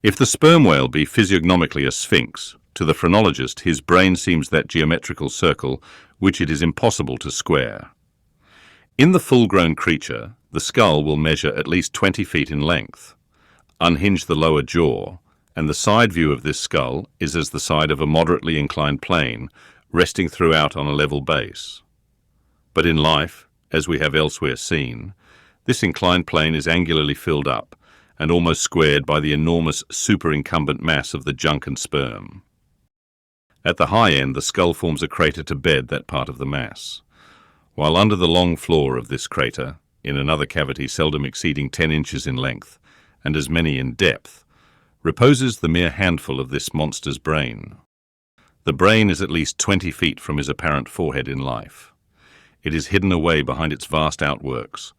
If the sperm whale be physiognomically a sphinx, to the phrenologist his brain seems that geometrical circle which it is impossible to square. In the full-grown creature, the skull will measure at least 20 feet in length. Unhinge the lower jaw, and the side view of this skull is as the side of a moderately inclined plane, resting throughout on a level base. But in life, as we have elsewhere seen, this inclined plane is angularly filled up and almost squared by the enormous superincumbent mass of the junk and sperm. At the high end, the skull forms a crater to bed that part of the mass, while under the long floor of this crater, in another cavity seldom exceeding 10 inches in length and as many in depth, reposes the mere handful of this monster's brain. The brain is at least 20 feet from his apparent forehead in life. It is hidden away behind its vast outworks,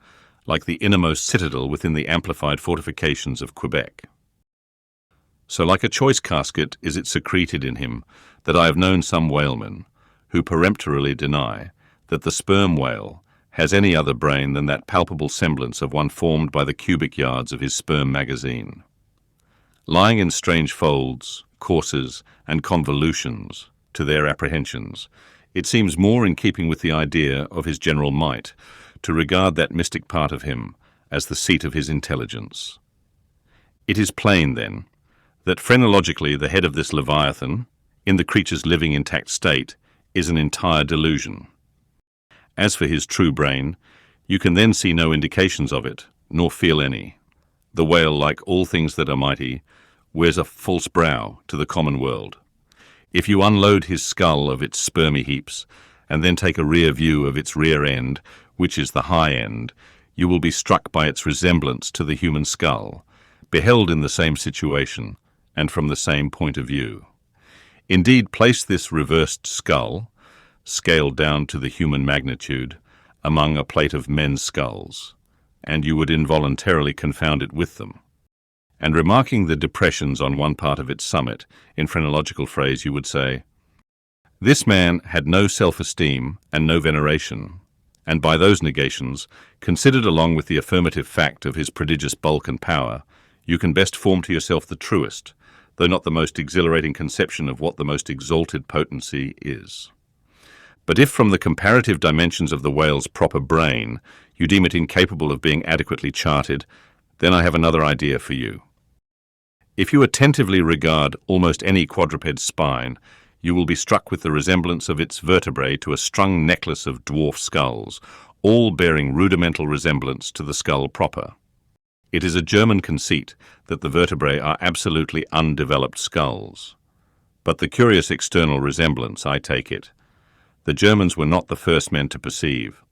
like the innermost citadel within the amplified fortifications of Quebec. So like a choice casket is it secreted in him that I have known some whalemen who peremptorily deny that the sperm whale has any other brain than that palpable semblance of one formed by the cubic yards of his sperm magazine. Lying in strange folds, courses, and convolutions to their apprehensions, it seems more in keeping with the idea of his general might to regard that mystic part of him as the seat of his intelligence. It is plain, then, that phrenologically the head of this Leviathan, in the creature's living intact state, is an entire delusion. As for his true brain, you can then see no indications of it, nor feel any. The whale, like all things that are mighty, wears a false brow to the common world. If you unload his skull of its spermy heaps, and then take a rear view of its rear end, which is the high end, you will be struck by its resemblance to the human skull, beheld in the same situation, and from the same point of view. Indeed, place this reversed skull, scaled down to the human magnitude, among a plate of men's skulls, and you would involuntarily confound it with them. And remarking the depressions on one part of its summit, in phrenological phrase you would say, "This man had no self-esteem and no veneration," and by those negations, considered along with the affirmative fact of his prodigious bulk and power, you can best form to yourself the truest, though not the most exhilarating conception of what the most exalted potency is. But if from the comparative dimensions of the whale's proper brain you deem it incapable of being adequately charted, then I have another idea for you. If you attentively regard almost any quadruped's spine, you will be struck with the resemblance of its vertebrae to a strung necklace of dwarf skulls, all bearing rudimental resemblance to the skull proper. It is a German conceit that the vertebrae are absolutely undeveloped skulls. But the curious external resemblance, I take it, the Germans were not the first men to perceive.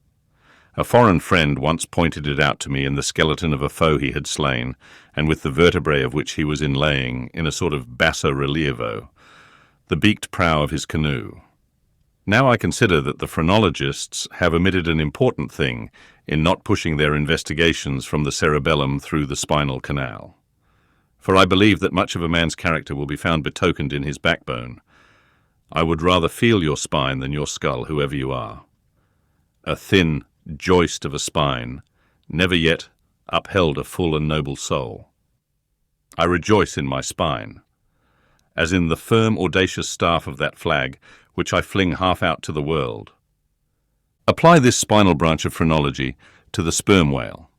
A foreign friend once pointed it out to me in the skeleton of a foe he had slain, and with the vertebrae of which he was inlaying, in a sort of basso relievo, the beaked prow of his canoe. Now I consider that the phrenologists have omitted an important thing in not pushing their investigations from the cerebellum through the spinal canal. For I believe that much of a man's character will be found betokened in his backbone. I would rather feel your spine than your skull, whoever you are. A thin joist of a spine never yet upheld a full and noble soul. I rejoice in my spine, as in the firm, audacious staff of that flag which I fling half out to the world. Apply this spinal branch of phrenology to the sperm whale.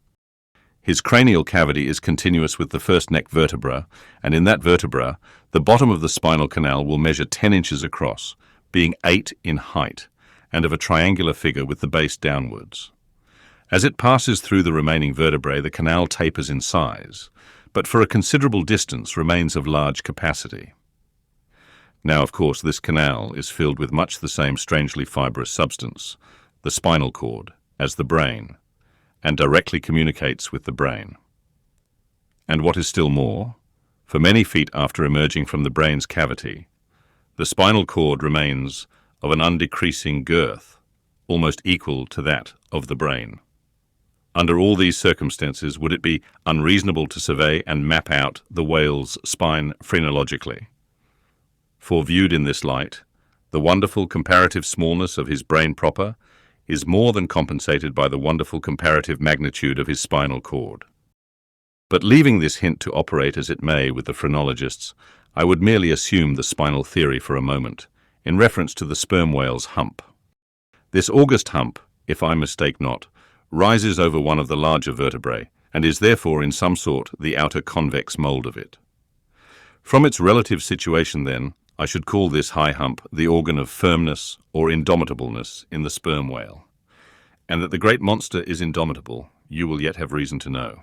His cranial cavity is continuous with the first neck vertebra, and in that vertebra, the bottom of the spinal canal will measure 10 inches across, being 8 in height, and of a triangular figure with the base downwards. As it passes through the remaining vertebrae, the canal tapers in size, but for a considerable distance remains of large capacity. Now, of course, this canal is filled with much the same strangely fibrous substance, the spinal cord, as the brain, and directly communicates with the brain. And what is still more, for many feet after emerging from the brain's cavity, the spinal cord remains of an undecreasing girth, almost equal to that of the brain. Under all these circumstances, would it be unreasonable to survey and map out the whale's spine phrenologically? For viewed in this light, the wonderful comparative smallness of his brain proper is more than compensated by the wonderful comparative magnitude of his spinal cord. But leaving this hint to operate as it may with the phrenologists, I would merely assume the spinal theory for a moment, in reference to the sperm whale's hump. This august hump, if I mistake not, rises over one of the larger vertebrae, and is therefore in some sort the outer convex mould of it. From its relative situation, then, I should call this high hump the organ of firmness or indomitableness in the sperm whale. And that the great monster is indomitable, you will yet have reason to know.